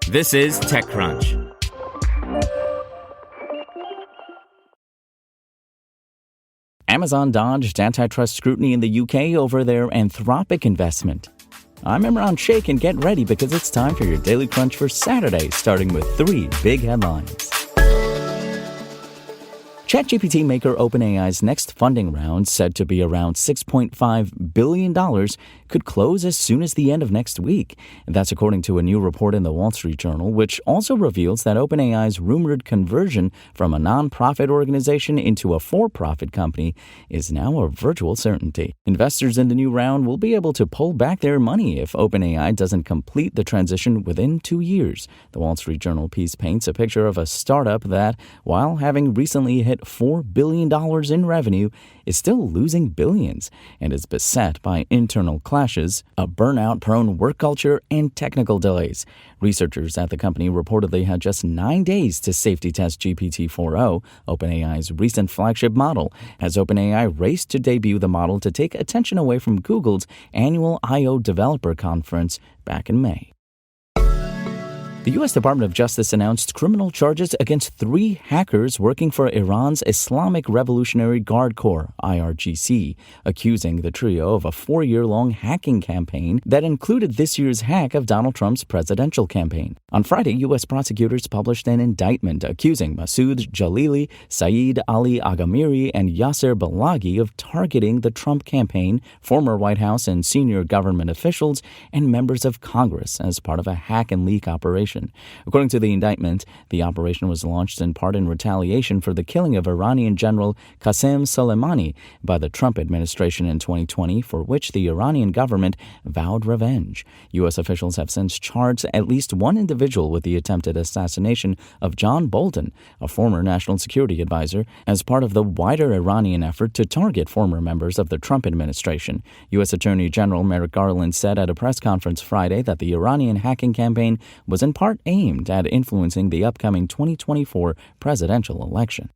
This is TechCrunch. Amazon dodged antitrust scrutiny in the UK over their Anthropic investment. I'm Imran Sheikh, and get ready because it's time for your Daily Crunch for Saturday, starting with 3 big headlines. ChatGPT maker OpenAI's next funding round, said to be around $6.5 billion, could close as soon as the end of next week. That's according to a new report in the Wall Street Journal, which also reveals that OpenAI's rumored conversion from a non-profit organization into a for-profit company is now a virtual certainty. Investors in the new round will be able to pull back their money if OpenAI doesn't complete the transition within 2 years. The Wall Street Journal piece paints a picture of a startup that, while having recently hit $4 billion in revenue, is still losing billions and is beset by internal clashes, a burnout-prone work culture, and technical delays. Researchers at the company reportedly had just 9 days to safety test GPT-4o, OpenAI's recent flagship model, as OpenAI raced to debut the model to take attention away from Google's annual I/O Developer Conference back in May. The U.S. Department of Justice announced criminal charges against 3 hackers working for Iran's Islamic Revolutionary Guard Corps, IRGC, accusing the trio of a 4-year-long hacking campaign that included this year's hack of Donald Trump's presidential campaign. On Friday, U.S. prosecutors published an indictment accusing Masoud Jalili, Saeed Ali Aghamiri, and Yasser Balaghi of targeting the Trump campaign, former White House and senior government officials, and members of Congress as part of a hack-and-leak operation. According to the indictment, the operation was launched in part in retaliation for the killing of Iranian General Qasem Soleimani by the Trump administration in 2020, for which the Iranian government vowed revenge. U.S. officials have since charged at least one individual with the attempted assassination of John Bolton, a former national security advisor, as part of the wider Iranian effort to target former members of the Trump administration. U.S. Attorney General Merrick Garland said at a press conference Friday that the Iranian hacking campaign was in part aimed at influencing the upcoming 2024 presidential election.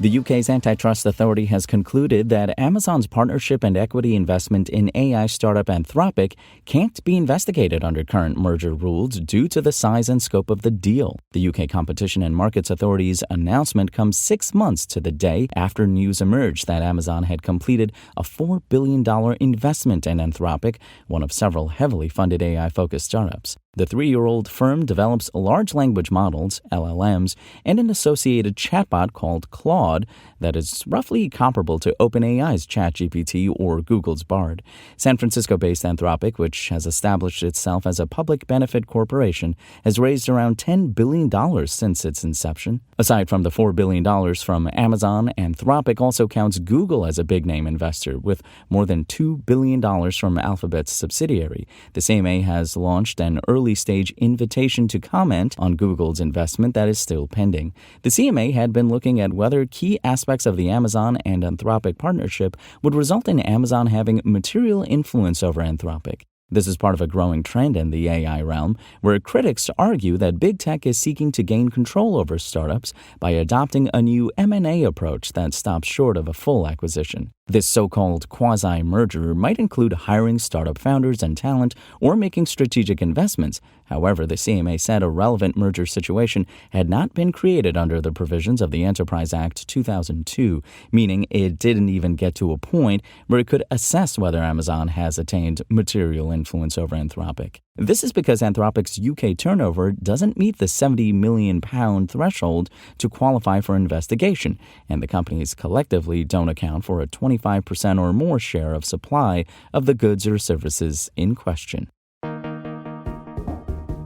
The UK's antitrust authority has concluded that Amazon's partnership and equity investment in AI startup Anthropic can't be investigated under current merger rules due to the size and scope of the deal. The UK Competition and Markets Authority's announcement comes 6 months to the day after news emerged that Amazon had completed a $4 billion investment in Anthropic, one of several heavily funded AI-focused startups. The 3-year-old firm develops large language models, LLMs, and an associated chatbot called Claude that is roughly comparable to OpenAI's ChatGPT or Google's Bard. San Francisco-based Anthropic, which has established itself as a public benefit corporation, has raised around $10 billion since its inception. Aside from the $4 billion from Amazon, Anthropic also counts Google as a big-name investor, with more than $2 billion from Alphabet's subsidiary. The CMA has launched an early-stage invitation to comment on Google's investment that is still pending. The CMA had been looking at whether key aspects of the Amazon and Anthropic partnership would result in Amazon having material influence over Anthropic. This is part of a growing trend in the AI realm, where critics argue that big tech is seeking to gain control over startups by adopting a new M&A approach that stops short of a full acquisition. This so-called quasi-merger might include hiring startup founders and talent or making strategic investments. However, the CMA said a relevant merger situation had not been created under the provisions of the Enterprise Act 2002, meaning it didn't even get to a point where it could assess whether Amazon has attained material influence over Anthropic. This is because Anthropic's UK turnover doesn't meet the £70 million threshold to qualify for investigation, and the companies collectively don't account for a 25% or more share of supply of the goods or services in question.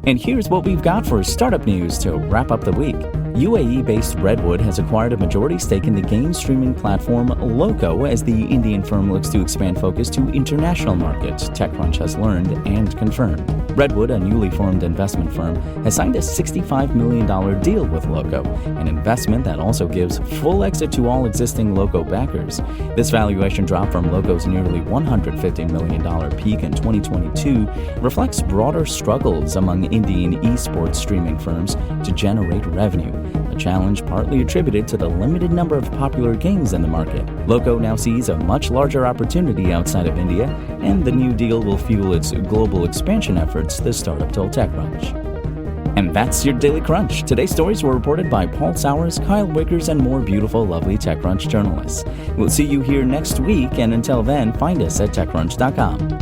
And here's what we've got for startup news to wrap up the week. UAE-based Redwood has acquired a majority stake in the game streaming platform Loco as the Indian firm looks to expand focus to international markets, TechCrunch has learned and confirmed. Redwood, a newly formed investment firm, has signed a $65 million deal with Loco, an investment that also gives full exit to all existing Loco backers. This valuation drop from Loco's nearly $150 million peak in 2022 reflects broader struggles among Indian esports streaming firms to generate revenue. A challenge partly attributed to the limited number of popular games in the market. Loco now sees a much larger opportunity outside of India, and the new deal will fuel its global expansion efforts, the startup told TechCrunch. And that's your Daily Crunch. Today's stories were reported by Paul Sowers, Kyle Wickers, and more beautiful, lovely TechCrunch journalists. We'll see you here next week, and until then, find us at TechCrunch.com.